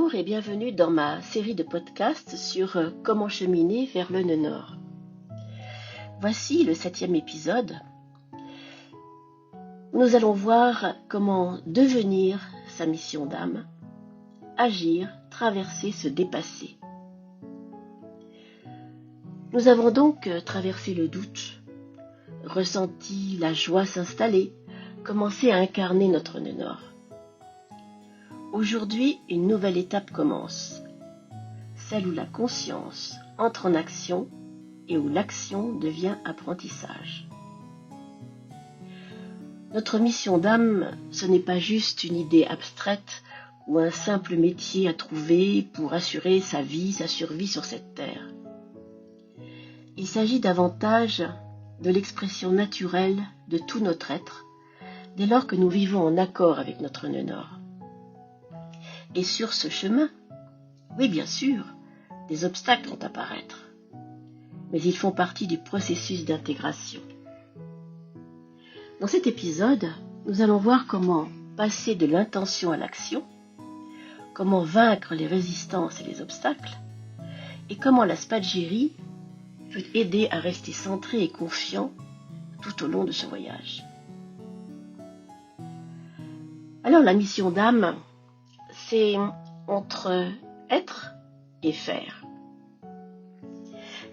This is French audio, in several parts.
Bonjour et bienvenue dans ma série de podcasts sur comment cheminer vers le nœud nord. Voici le 7e épisode. Nous allons voir comment devenir sa mission d'âme, agir, traverser, se dépasser. Nous avons donc traversé le doute, ressenti la joie s'installer, commencé à incarner notre nœud nord. Aujourd'hui, une nouvelle étape commence, celle où la conscience entre en action et où l'action devient apprentissage. Notre mission d'âme, ce n'est pas juste une idée abstraite ou un simple métier à trouver pour assurer sa vie, sa survie sur cette terre. Il s'agit davantage de l'expression naturelle de tout notre être, dès lors que nous vivons en accord avec notre nœud nord. Et sur ce chemin, oui bien sûr, des obstacles vont apparaître, mais ils font partie du processus d'intégration. Dans cet épisode, nous allons voir comment passer de l'intention à l'action, comment vaincre les résistances et les obstacles, et comment la spagyrie peut aider à rester centré et confiant tout au long de ce voyage. Alors la mission d'âme, c'est entre être et faire.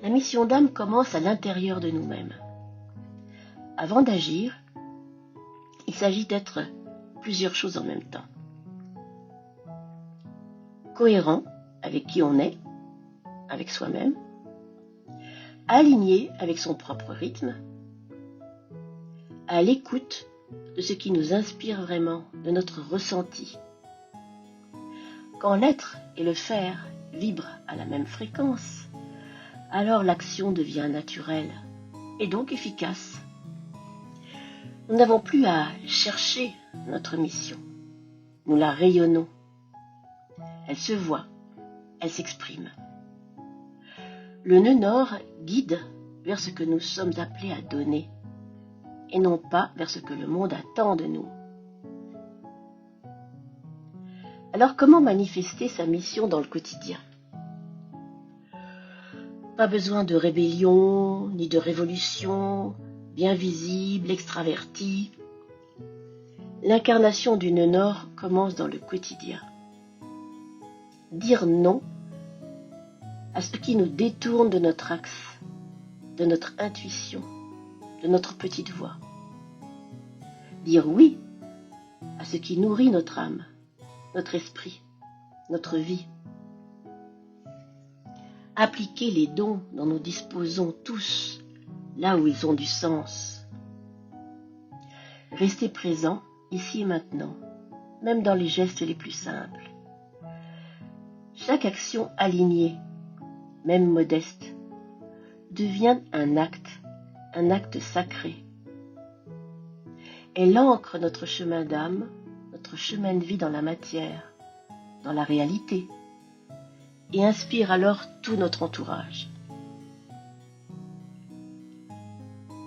La mission d'âme commence à l'intérieur de nous-mêmes. Avant d'agir, il s'agit d'être plusieurs choses en même temps. Cohérent avec qui on est, avec soi-même, aligné avec son propre rythme, à l'écoute de ce qui nous inspire vraiment, de notre ressenti. Quand l'être et le faire vibrent à la même fréquence, alors l'action devient naturelle et donc efficace. Nous n'avons plus à chercher notre mission. Nous la rayonnons. Elle se voit, elle s'exprime. Le nœud nord guide vers ce que nous sommes appelés à donner et non pas vers ce que le monde attend de nous. Alors comment manifester sa mission dans le quotidien ? Pas besoin de rébellion, ni de révolution, bien visible, extravertie. L'incarnation du nœud nord commence dans le quotidien. Dire non à ce qui nous détourne de notre axe, de notre intuition, de notre petite voix. Dire oui à ce qui nourrit notre âme, notre esprit, notre vie. Appliquer les dons dont nous disposons tous là où ils ont du sens. Rester présent ici et maintenant, même dans les gestes les plus simples. Chaque action alignée, même modeste, devient un acte sacré. Elle ancre notre chemin d'âme, notre chemin de vie dans la matière, dans la réalité, et inspire alors tout notre entourage.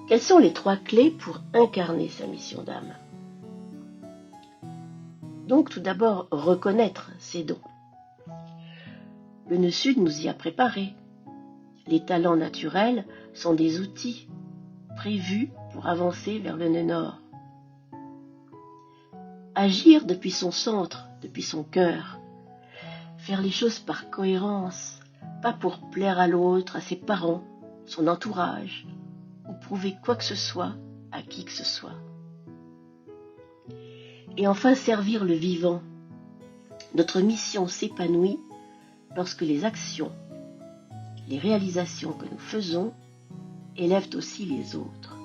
Quelles sont les 3 clés pour incarner sa mission d'âme ? Donc tout d'abord, reconnaître ses dons. Le nœud sud nous y a préparés. Les talents naturels sont des outils prévus pour avancer vers le nœud nord. Agir depuis son centre, depuis son cœur. Faire les choses par cohérence, pas pour plaire à l'autre, à ses parents, son entourage, ou prouver quoi que ce soit à qui que ce soit. Et enfin, servir le vivant. Notre mission s'épanouit lorsque les actions, les réalisations que nous faisons élèvent aussi les autres.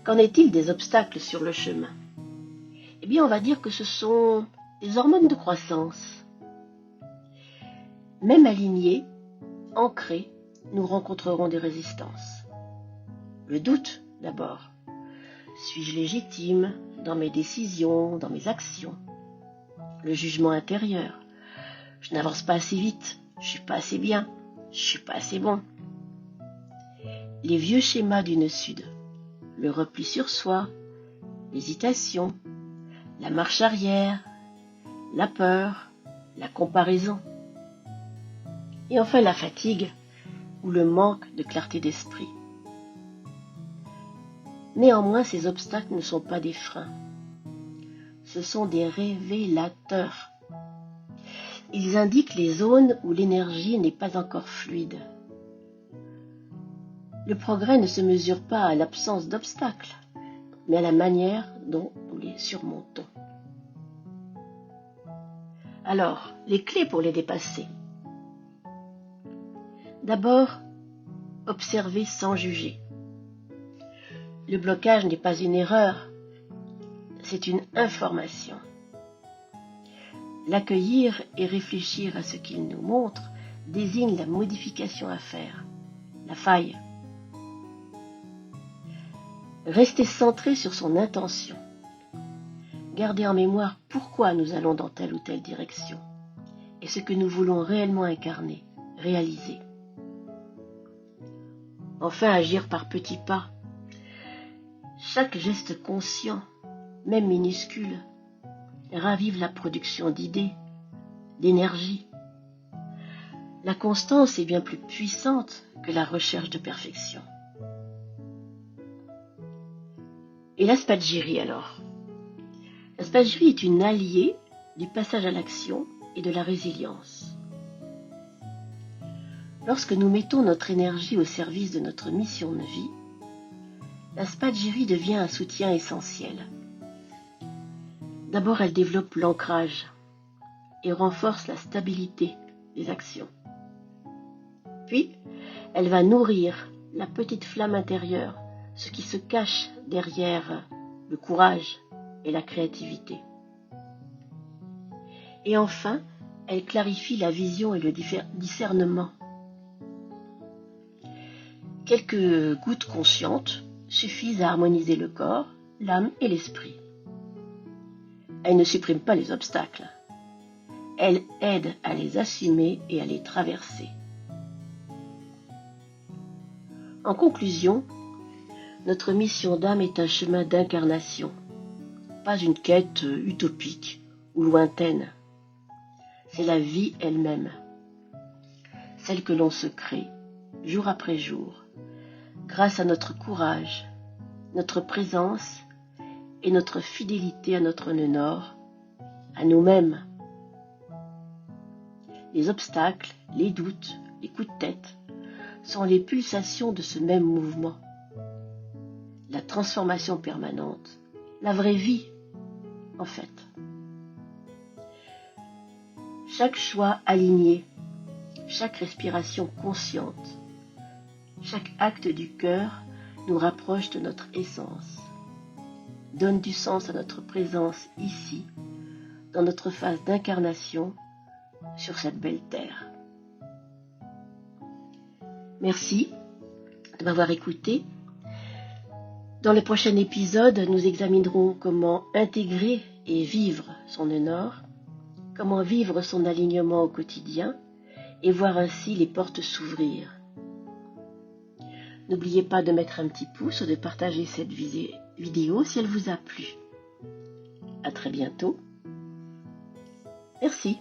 Qu'en est-il des obstacles sur le chemin ? Eh bien, on va dire que ce sont des hormones de croissance. Même alignés, ancrés, nous rencontrerons des résistances. Le doute, d'abord. Suis-je légitime dans mes décisions, dans mes actions ? Le jugement intérieur. Je n'avance pas assez vite, je suis pas assez bien, je suis pas assez bon. Les vieux schémas du nœud sud. Le repli sur soi, l'hésitation, la marche arrière, la peur, la comparaison. Et enfin la fatigue ou le manque de clarté d'esprit. Néanmoins, ces obstacles ne sont pas des freins. Ce sont des révélateurs. Ils indiquent les zones où l'énergie n'est pas encore fluide. Le progrès ne se mesure pas à l'absence d'obstacles, mais à la manière dont nous les surmontons. Alors, les clés pour les dépasser. D'abord, observer sans juger. Le blocage n'est pas une erreur, c'est une information. L'accueillir et réfléchir à ce qu'il nous montre désigne la modification à faire, la faille. Rester centré sur son intention. Garder en mémoire pourquoi nous allons dans telle ou telle direction et ce que nous voulons réellement incarner, réaliser. Enfin, agir par petits pas. Chaque geste conscient, même minuscule, ravive la production d'idées, d'énergie. La constance est bien plus puissante que la recherche de perfection. Et la Spagyri alors? La Spagyri est une alliée du passage à l'action et de la résilience. Lorsque nous mettons notre énergie au service de notre mission de vie, la Spagyri devient un soutien essentiel. D'abord, elle développe l'ancrage et renforce la stabilité des actions. Puis, elle va nourrir la petite flamme intérieure, ce qui se cache derrière le courage et la créativité. Et enfin, elle clarifie la vision et le discernement. Quelques gouttes conscientes suffisent à harmoniser le corps, l'âme et l'esprit. Elle ne supprime pas les obstacles. Elle aide à les assumer et à les traverser. En conclusion, notre mission d'âme est un chemin d'incarnation, pas une quête utopique ou lointaine. C'est la vie elle-même, celle que l'on se crée, jour après jour, grâce à notre courage, notre présence et notre fidélité à notre nœud nord, à nous-mêmes. Les obstacles, les doutes, les coups de tête sont les pulsations de ce même mouvement. La transformation permanente, la vraie vie, en fait. Chaque choix aligné, chaque respiration consciente, chaque acte du cœur nous rapproche de notre essence, donne du sens à notre présence ici, dans notre phase d'incarnation sur cette belle terre. Merci de m'avoir écouté. Dans le prochain épisode, nous examinerons comment intégrer et vivre son nœud nord, comment vivre son alignement au quotidien et voir ainsi les portes s'ouvrir. N'oubliez pas de mettre un petit pouce ou de partager cette vidéo si elle vous a plu. À très bientôt. Merci.